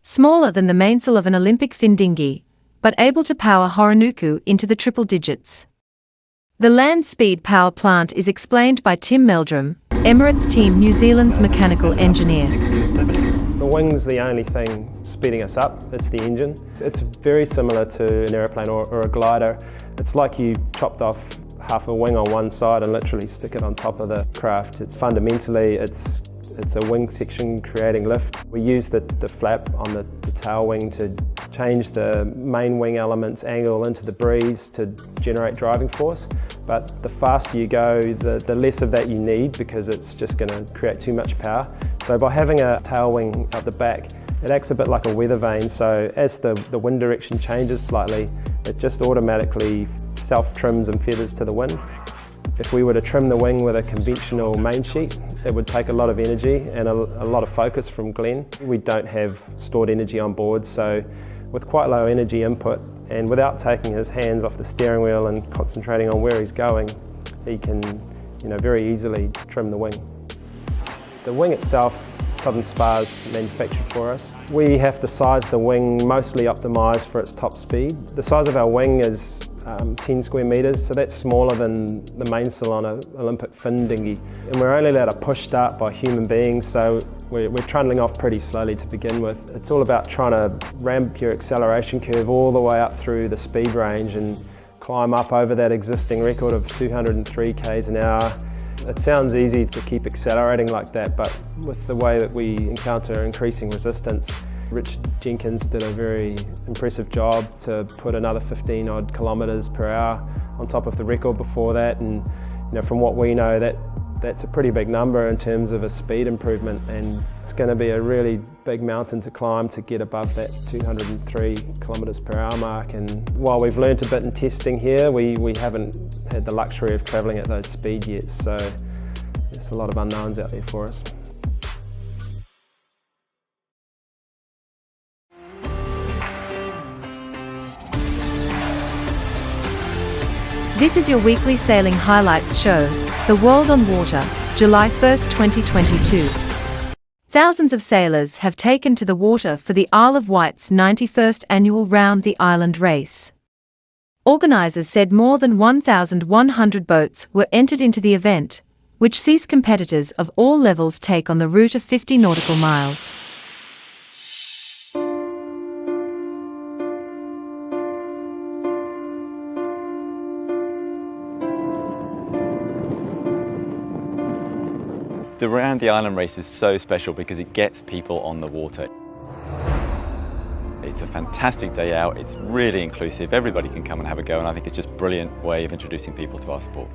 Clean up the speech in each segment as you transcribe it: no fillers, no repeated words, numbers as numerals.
Smaller than the mainsail of an Olympic fin dinghy, but able to power Horonuku into the triple digits. The land speed power plant is explained by Tim Meldrum, Emirates Team New Zealand's mechanical engineer. The wing's the only thing speeding us up, it's the engine. It's very similar to an aeroplane or a glider. It's like you chopped off half a wing on one side and literally stick it on top of the craft. It's fundamentally, it's a wing section creating lift. We use the flap on the tail wing to change the main wing element's angle into the breeze to generate driving force. But the faster you go, the less of that you need because it's just going to create too much power. So by having a tail wing out the back, it acts a bit like a weather vane. So as the wind direction changes slightly, it just automatically self-trims and feathers to the wind. If we were to trim the wing with a conventional main sheet, it would take a lot of energy and a lot of focus from Glenn. We don't have stored energy on board, so with quite low energy input and without taking his hands off the steering wheel and concentrating on where he's going, he can, very easily trim the wing. The wing itself, Southern Spa's manufactured for us. We have to size the wing mostly optimised for its top speed. The size of our wing is 10 square metres, so that's smaller than the mainsail on an Olympic fin dinghy. And we're only allowed to push start by human beings, so we're trundling off pretty slowly to begin with. It's all about trying to ramp your acceleration curve all the way up through the speed range and climb up over that existing record of 203 k's an hour. It sounds easy to keep accelerating like that, but with the way that we encounter increasing resistance, Richard Jenkins did a very impressive job to put another 15 odd kilometres per hour on top of the record before that, and from what we know, that's a pretty big number in terms of a speed improvement, and it's going to be a really big mountain to climb to get above that 203 kilometres per hour mark. And while we've learnt a bit in testing here, we haven't had the luxury of travelling at those speed yet, so there's a lot of unknowns out there for us. This is your weekly sailing highlights show, The World on Water, July 1st, 2022. Thousands of sailors have taken to the water for the Isle of Wight's 91st annual Round the Island race. Organisers said more than 1,100 boats were entered into the event, which sees competitors of all levels take on the route of 50 nautical miles. The Round the Island race is so special because it gets people on the water. It's a fantastic day out, it's really inclusive, everybody can come and have a go, and I think it's just a brilliant way of introducing people to our sport.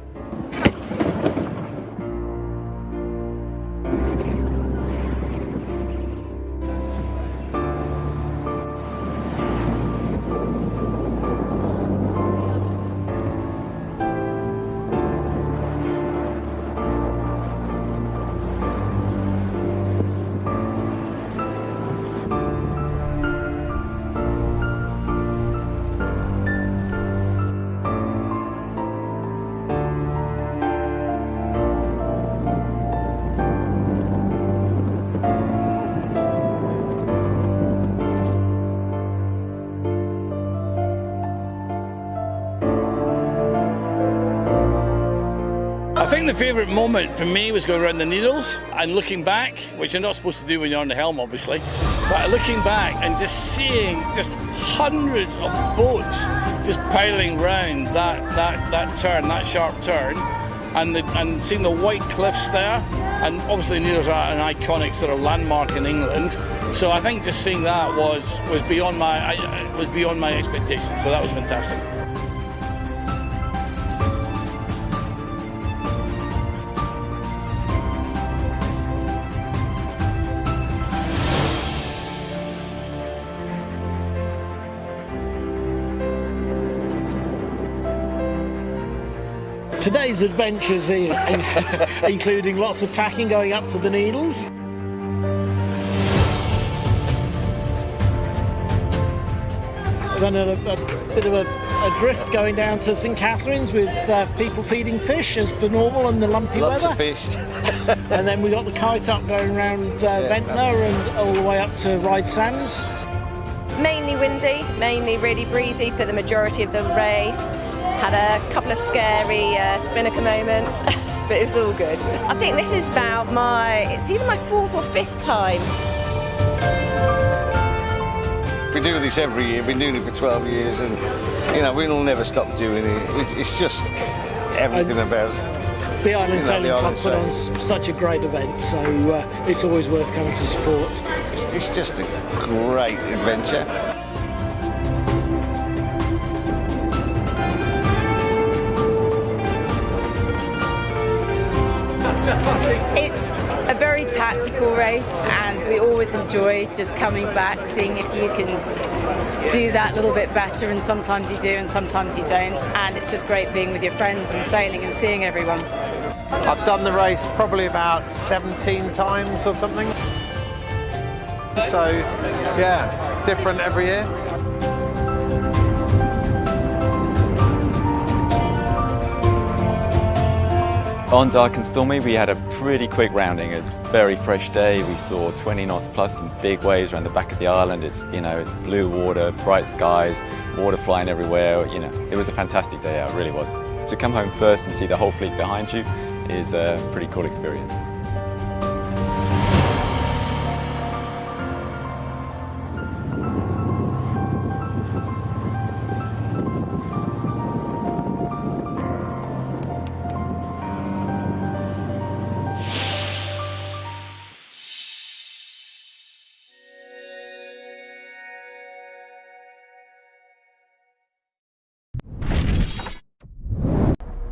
I think the favourite moment for me was going around the Needles and looking back, which you're not supposed to do when you're on the helm obviously, but looking back and just seeing just hundreds of boats just piling round that turn, that sharp turn, and seeing the white cliffs there, and obviously Needles are an iconic sort of landmark in England, so I think just seeing that was beyond my expectations, so that was fantastic. Today's adventures including lots of tacking going up to the Needles. Then a bit of a a drift going down to St Catherine's with people feeding fish as per normal in the lumpy Lots weather. of fish. And then we got the kite up going around Vendee and all the way up to Ryde Sands. Mainly windy, mainly really breezy for the majority of the race. Had a couple of scary spinnaker moments, but it was all good. I think this is about it's either my 4th or 5th time. We do this every year, been doing it for 12 years, and you know, we'll never stop doing it. It's just everything about The Island Sailing Club Island put on such a great event, so it's always worth coming to support. It's just a great adventure. It's a very tactical race, and we always enjoy just coming back, seeing if you can do that a little bit better, and sometimes you do and sometimes you don't, and it's just great being with your friends and sailing and seeing everyone. I've done the race probably about 17 times or something. So, yeah, different every year. On dark and stormy, we had a pretty quick rounding. It's a very fresh day. We saw 20 knots plus some big waves around the back of the island. It's blue water, bright skies, water flying everywhere. It was a fantastic day out, it really was. To come home first and see the whole fleet behind you is a pretty cool experience.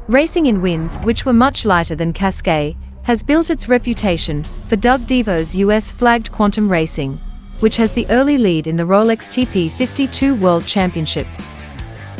Racing in winds which were much lighter than Cascais has built its reputation for Doug DeVos' US-flagged Quantum Racing, which has the early lead in the Rolex TP52 World Championship,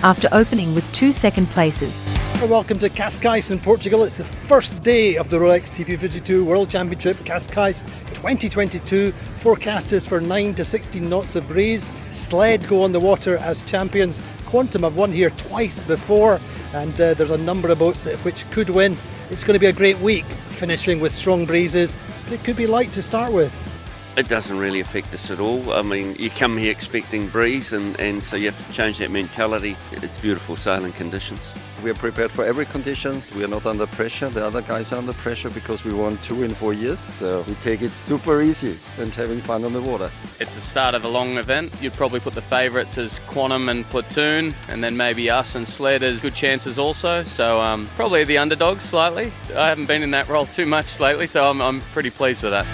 after opening with 2 second places. Welcome to Cascais in Portugal. It's the first day of the Rolex TP52 World Championship, Cascais 2022. Forecast is for 9 to 16 knots of breeze. Sled go on the water as champions. Quantum have won here twice before, and there's a number of boats which could win. It's going to be a great week, finishing with strong breezes, but it could be light to start with. It doesn't really affect us at all. I mean, you come here expecting breeze, and so you have to change that mentality. It's beautiful sailing conditions. We are prepared for every condition. We are not under pressure. The other guys are under pressure because we won 2 in 4 years. So we take it super easy and having fun on the water. It's the start of a long event. You'd probably put the favourites as Quantum and Platoon, and then maybe us and Sled as good chances also. So probably the underdogs slightly. I haven't been in that role too much lately, so I'm pretty pleased with that.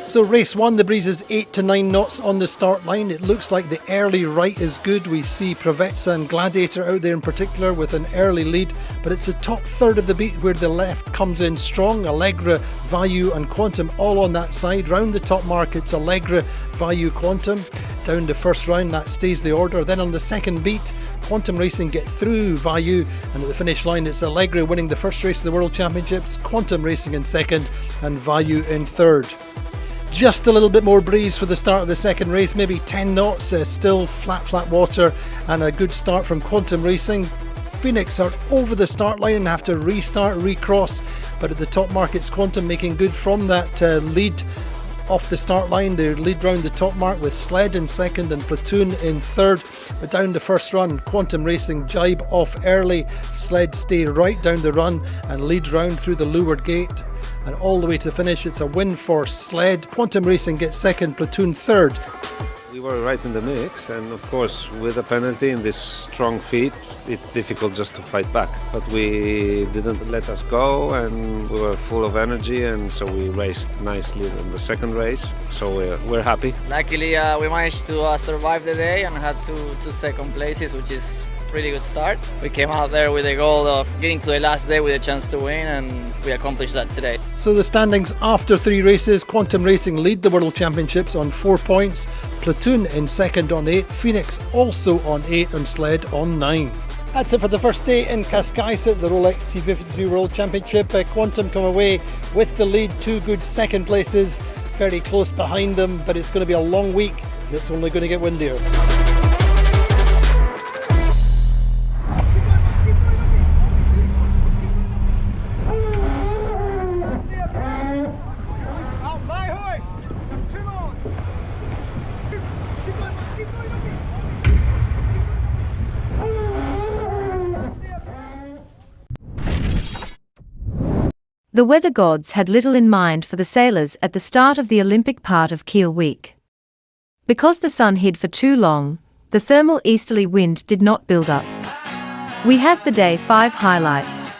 So race 1, the breeze is 8 to 9 knots on the start line. It looks like the early right is good. We see Provezza and Gladiator out there in particular with an early lead, but it's the top third of the beat where the left comes in strong. Allegra, Value and Quantum all on that side. Round the top mark it's Allegra, Value, Quantum. Down the first round that stays the order. Then on the second beat, Quantum Racing get through Value, and at the finish line it's Allegra winning the first race of the World Championships, Quantum Racing in second and Value in third. Just a little bit more breeze for the start of the second race, maybe 10 knots, still flat water, and a good start from Quantum Racing. Phoenix are over the start line and have to recross, but at the top mark it's Quantum making good from that lead off the start line. They lead round the top mark with Sled in second and Platoon in third. But down the first run, Quantum Racing jibe off early. Sled stay right down the run and lead round through the leeward gate. And all the way to the finish, it's a win for Sled. Quantum Racing gets second, Platoon third. We were right in the mix, and of course with a penalty in this strong feet it's difficult just to fight back, but we didn't let us go and we were full of energy, and so we raced nicely in the second race, so we're happy. Luckily we managed to survive the day and had two second places, which is really good start. We came out there with the goal of getting to the last day with a chance to win, and we accomplished that today. So the standings after 3 races, Quantum Racing lead the World Championships on 4 points, Platoon in second on 8, Phoenix also on 8 and Sled on 9. That's it for the first day in Cascais at the Rolex TP52 World Championship. Quantum come away with the lead, 2 good second places, very close behind them, but it's going to be a long week It's only going to get windier. The weather gods had little in mind for the sailors at the start of the Olympic part of Kiel week. Because the sun hid for too long, the thermal easterly wind did not build up. We have the day 5 highlights.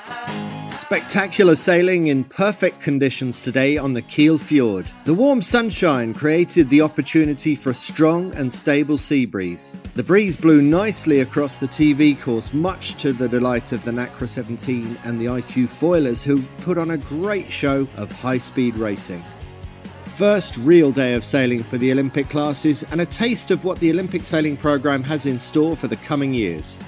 Spectacular sailing in perfect conditions today on the Kiel Fjord. The warm sunshine created the opportunity for a strong and stable sea breeze. The breeze blew nicely across the TV course, much to the delight of the Naca 17 and the IQ foilers, who put on a great show of high-speed racing. First real day of sailing for the Olympic classes, and a taste of what the Olympic sailing programme has in store for the coming years.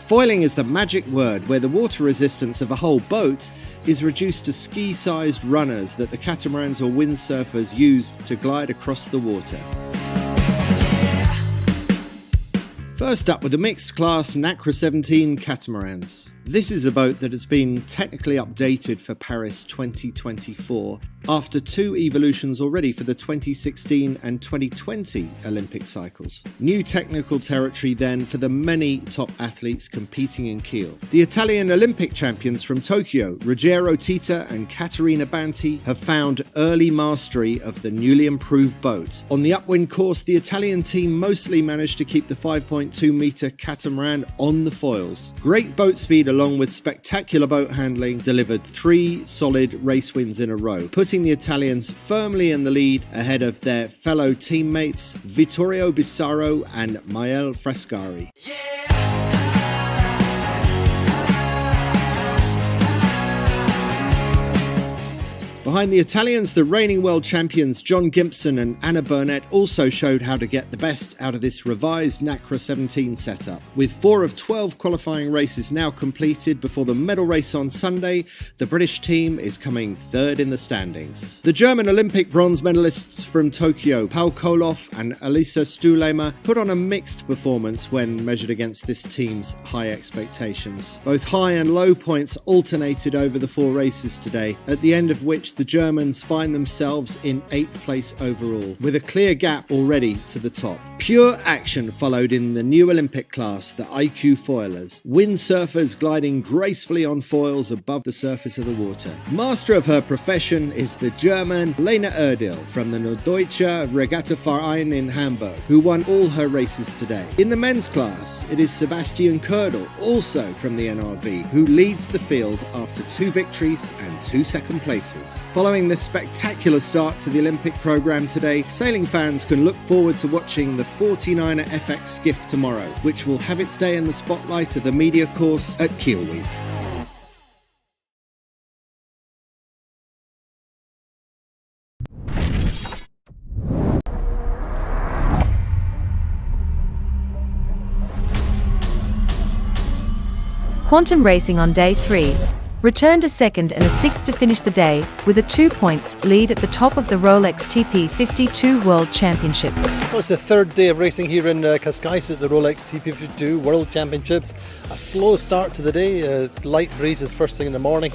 Foiling is the magic word, where the water resistance of a whole boat is reduced to ski-sized runners that the catamarans or windsurfers use to glide across the water. First up with the mixed class Naca 17 catamarans. This is a boat that has been technically updated for Paris 2024 after 2 evolutions already for the 2016 and 2020 Olympic cycles. New technical territory then for the many top athletes competing in Kiel. The Italian Olympic champions from Tokyo, Ruggero Tita and Caterina Banti, have found early mastery of the newly improved boat. On the upwind course, the Italian team mostly managed to keep the 5.2 metre catamaran on the foils. Great boat speed along with spectacular boat handling delivered 3 solid race wins in a row, putting the Italians firmly in the lead ahead of their fellow teammates Vittorio Bissaro and Mael Frescari. Behind the Italians, the reigning world champions John Gimpson and Anna Burnett also showed how to get the best out of this revised Naca 17 setup. With 4 of 12 qualifying races now completed before the medal race on Sunday, the British team is coming 3rd in the standings. The German Olympic bronze medalists from Tokyo, Paul Koloff and Elisa Stulema, put on a mixed performance when measured against this team's high expectations. Both high and low points alternated over the 4 races today, at the end of which the Germans find themselves in 8th place overall, with a clear gap already to the top. Pure action followed in the new Olympic class, the IQ foilers. Windsurfers gliding gracefully on foils above the surface of the water. Master of her profession is the German Lena Erdil from the Norddeutsche Regattaverein in Hamburg, who won all her races today. In the men's class, it is Sebastian Kördel, also from the NRV, who leads the field after 2 victories and 2 second places. Following this spectacular start to the Olympic programme today, sailing fans can look forward to watching the 49er FX skiff tomorrow, which will have its day in the spotlight of the media course at Kiel Week. Quantum racing on day 3 returned a 2nd and a 6th to finish the day, with a 2 points lead at the top of the Rolex TP52 World Championship. Well, it's the 3rd day of racing here in Cascais at the Rolex TP52 World Championships. A slow start to the day, light breezes first thing in the morning.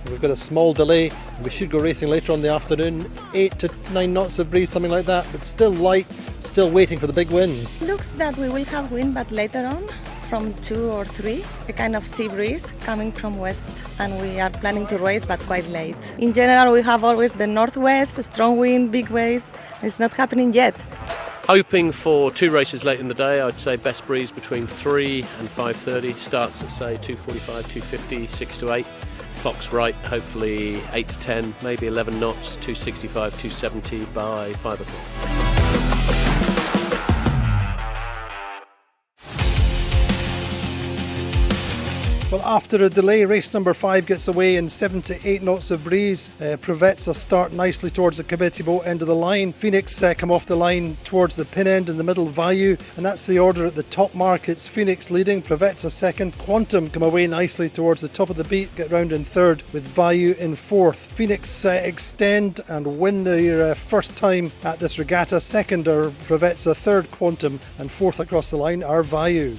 We've got a small delay. We should go racing later on in the afternoon. 8 to 9 knots of breeze, something like that, but still light, still waiting for the big winds. Looks that we will have wind, but later on, from 2 or 3, a kind of sea breeze coming from west, and we are planning to race, but quite late. In general, we have always the northwest, strong wind, big waves. It's not happening yet. Hoping for 2 races late in the day. I'd say best breeze between 3 and 5:30. Starts at say 2:45, 2:50, 6 to 8. Clock's right, hopefully 8 to 10, maybe 11 knots, 265, 270 by 5 o'clock. Well, after a delay, race number 5 gets away in 7 to 8 knots of breeze. Provezza start nicely towards the committee boat end of the line. Phoenix come off the line towards the pin end in the middle, Vayu, and that's the order at the top mark. It's Phoenix leading, Provezza second, Quantum come away nicely towards the top of the beat, get round in third with Vayu in fourth. Phoenix extend and win their first time at this regatta. Second are Provezza, third Quantum, and fourth across the line are Vayu.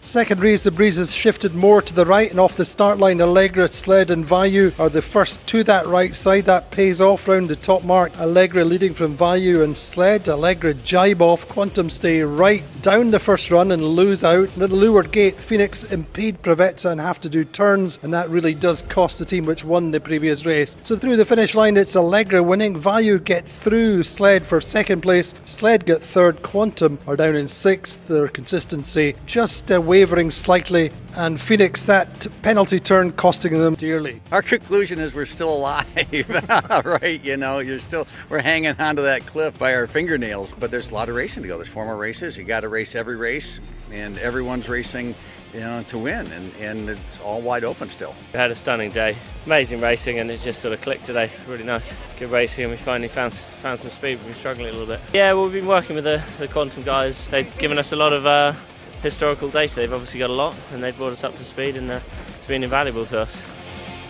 Second race, the breezes shifted more to the right, and off the start line, Allegra, Sled and Vayu are the first to that right side. That pays off round the top mark. Allegra leading from Vayu and Sled. Allegra jibe off, Quantum stay right down the first run and lose out. At the leeward gate, Phoenix impede Provezza and have to do turns, and that really does cost the team which won the previous race. So through the finish line, it's Allegra winning. Vayu get through Sled for second place. Sled get third. Quantum are down in sixth. Their consistency just wavering slightly, and Phoenix, that penalty turn costing them dearly. Our conclusion is we're still alive, right? You know, we're hanging onto that cliff by our fingernails, but there's a lot of racing to go. There's 4 more races. You got to race every race, and everyone's racing, you know, to win, and it's all wide open still. We had a stunning day, amazing racing, and it just sort of clicked today. Really nice, good racing, and we finally found some speed. We've been struggling a little bit. Yeah, well, we've been working with the Quantum guys. They've given us a lot of historical data. They've obviously got a lot, and they've brought us up to speed, and it's been invaluable to us.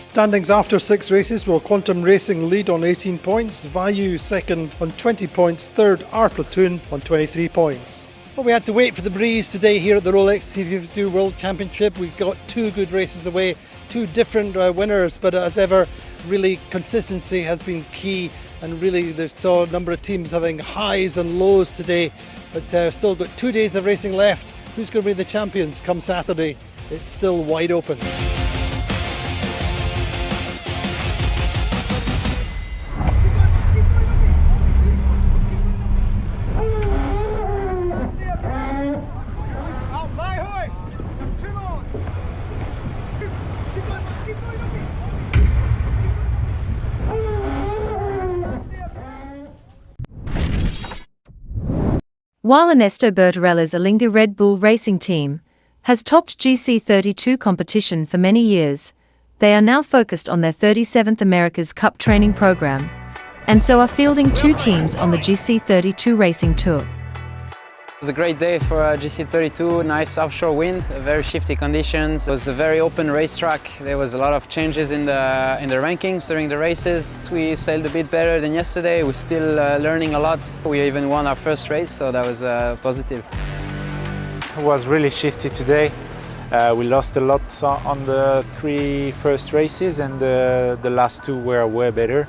Standings after 6 races, will Quantum Racing lead on 18 points, Vayu second on 20 points, third our Platoon on 23 points. Well, we had to wait for the breeze today here at the Rolex TV52 World Championship. We got 2 good races away, 2 different winners, but as ever, really consistency has been key, and really they saw a number of teams having highs and lows today, but still got 2 days of racing left. Who's going to be the champions come Saturday? It's still wide open. While Ernesto Bertarella's Alinga Red Bull racing team has topped GC32 competition for many years, they are now focused on their 37th America's Cup training program, and so are fielding 2 teams on the GC32 racing tour. It was a great day for GC32, nice offshore wind, very shifty conditions. It was a very open racetrack. There was a lot of changes in the rankings during the races. We sailed a bit better than yesterday. We're still learning a lot. We even won our first race, so that was positive. It was really shifty today. We lost a lot on the 3 first races, and the last 2 were way better.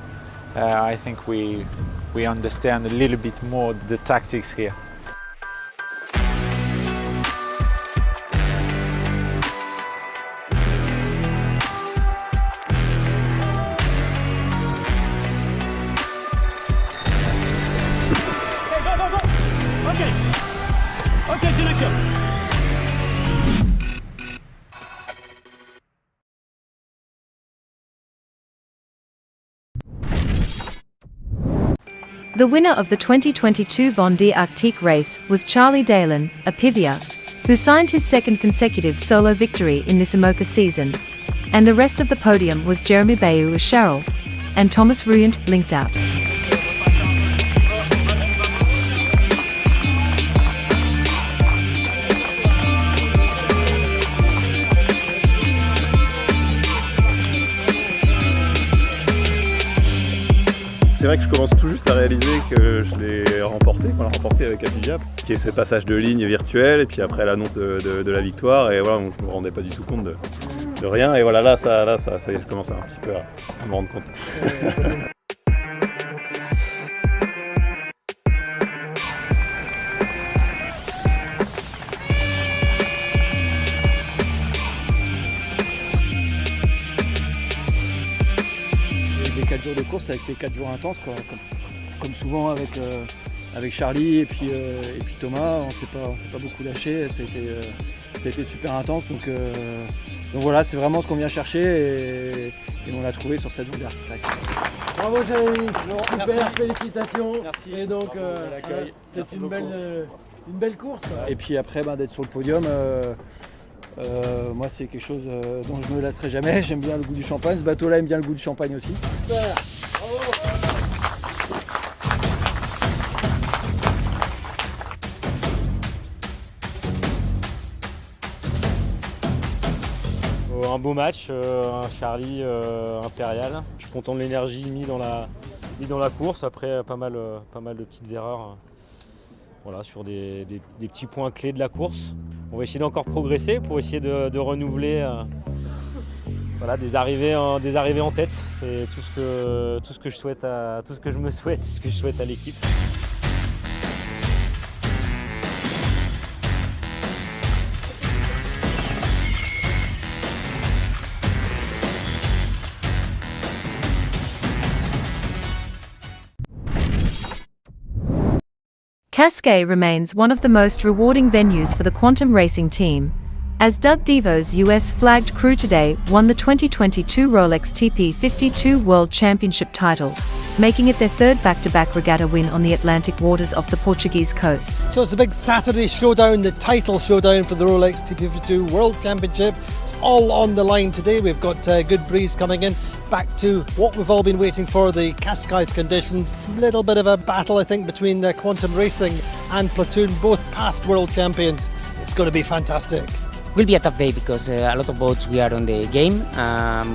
I think we understand a little bit more the tactics here. The winner of the 2022 Vendee Arctique race was Charlie Dalen, a Pivier, who signed his 2nd consecutive solo victory in this IMOCA season, and the rest of the podium was Jeremy Bayou with Cheryl, and Thomas Ruyant linked out. C'est vrai que je commence tout juste à réaliser que je l'ai remporté, qu'on l'a remporté avec Apivia, qui est ces passages de ligne virtuels, et puis après l'annonce de la victoire, et voilà, je me rendais pas du tout compte de rien, et voilà, là, ça y est, je commence un petit peu à me rendre compte. Les 4 jours de course, ça a été 4 jours intenses, quoi. Comme souvent avec Charlie et puis Thomas, on s'est pas beaucoup lâché, ça a été super intense, donc voilà, c'est vraiment ce qu'on vient chercher, et on l'a trouvé sur cette Vendee Arctique race. Bravo Jérémy, super, Merci. félicitations. Merci. Et donc l'accueil. c'est une belle course. Et puis après d'être sur le podium, Moi, c'est quelque chose dont je me lasserai jamais. J'aime bien le goût du champagne. Ce bateau-là aime bien le goût du champagne aussi. Un beau match, un Charlie impérial. Je suis content de l'énergie mis dans la course. Après, pas mal de petites erreurs. Voilà, sur des petits points clés de la course. On va essayer d'encore progresser pour essayer de renouveler des arrivées en tête. C'est tout ce que je me souhaite, ce que je souhaite à l'équipe. Cascais remains one of the most rewarding venues for the quantum racing team, as Doug DeVos' US-flagged crew today won the 2022 Rolex TP52 World Championship title, making it their third back-to-back regatta win on the Atlantic waters off the Portuguese coast. So it's a big Saturday showdown, the title showdown for the Rolex TP52 World Championship. It's all on the line today. We've got a good breeze coming in. Back to what we've all been waiting for, the Cascais conditions. A little bit of a battle, I think, between Quantum Racing and Platoon, both past world champions. It's going to be fantastic. Will be a tough day because a lot of boats we are on the game.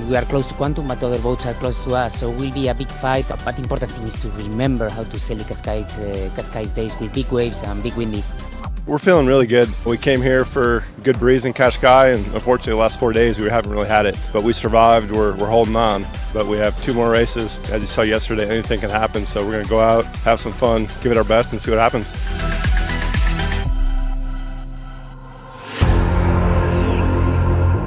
We are close to Quantum, but other boats are close to us, so will be a big fight. But the important thing is to remember how to sail the Cascais days with big waves and big windy. We're feeling really good. We came here for good breeze in Cascais, and unfortunately the last 4 days we haven't really had it. But we survived, we're holding on. But we have 2 more races. As you saw yesterday, anything can happen, so we're going to go out, have some fun, give it our best, and see what happens.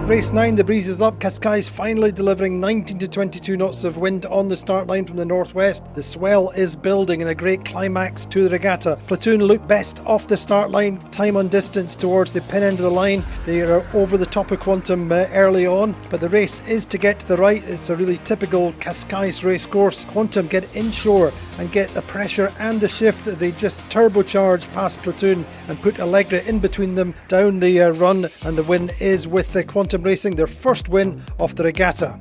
Race 9, the breeze is up. Cascais finally delivering 19 to 22 knots of wind on the start line from the northwest. The swell is building in a great climax to the regatta. Platoon look best off the start line, time on distance towards the pin end of the line. They are over the top of Quantum early on, but the race is to get to the right. It's a really typical Cascais race course. Quantum get inshore and get the pressure and the shift. They just turbocharge past Platoon and put Allegra in between them down the run, and the win is with the Quantum Racing, their first win of the regatta.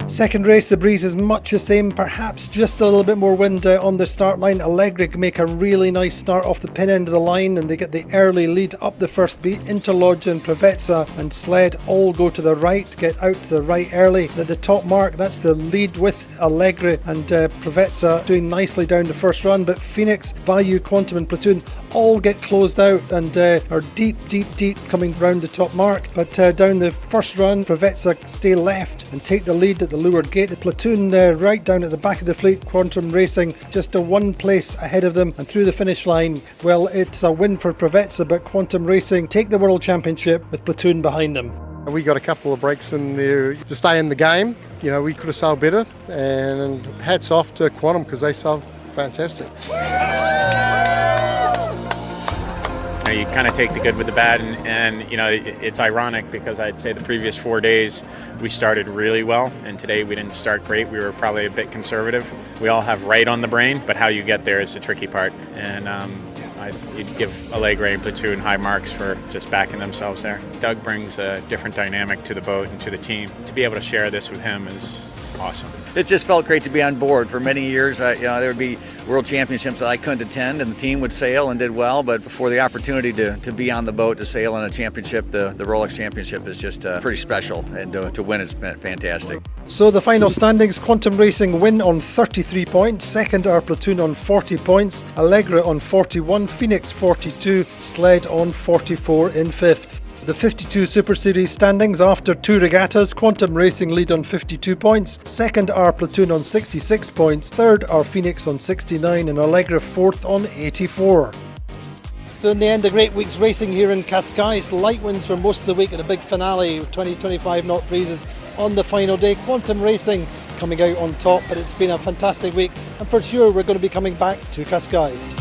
Second race, the breeze is much the same, perhaps just a little bit more wind on the start line. Allegra make a really nice start off the pin end of the line, and they get the early lead up the first beat. Interlodge and Provezza and Sled all go to the right, get out to the right early. At the top mark, that's the lead with Allegra and Provezza doing nicely down the first run, but Phoenix, Value, Quantum and Platoon all get closed out and are deep coming round the top mark. But down the first run, Provezza stay left and take the lead at the leeward gate. The Platoon right down at the back of the fleet. Quantum Racing just a 1 place ahead of them, and through the finish line, well, it's a win for Provezza, but Quantum Racing take the World Championship with Platoon behind them. We got a couple of breaks in there to stay in the game. You know, we could have sailed better, and hats off to Quantum because they sailed fantastic. You kind of take the good with the bad, and you know, it's ironic because I'd say the previous 4 days we started really well, and today we didn't start great. We were probably a bit conservative. We all have right on the brain, but how you get there is the tricky part. And you'd give Allegra and Platoon high marks for just backing themselves there. Doug brings a different dynamic to the boat and to the team. To be able to share this with him is awesome. It just felt great to be on board. For many years, there would be world championships that I couldn't attend, and the team would sail and did well. But before the opportunity to be on the boat to sail in a championship, the Rolex Championship is just pretty special, and to win it's been fantastic. So the final standings: Quantum Racing win on 33 points. Second are Platoon on 40 points. Allegra on 41. Phoenix 42. Sled on 44 in fifth. The 52 Super Series standings after 2 regattas: Quantum Racing lead on 52 points, second are Platoon on 66 points, third are Phoenix on 69 and Allegra fourth on 84. So in the end, a great week's racing here in Cascais. Light winds for most of the week and a big finale, 20-25 knot breezes on the final day. Quantum Racing coming out on top, but it's been a fantastic week, and for sure we're going to be coming back to Cascais.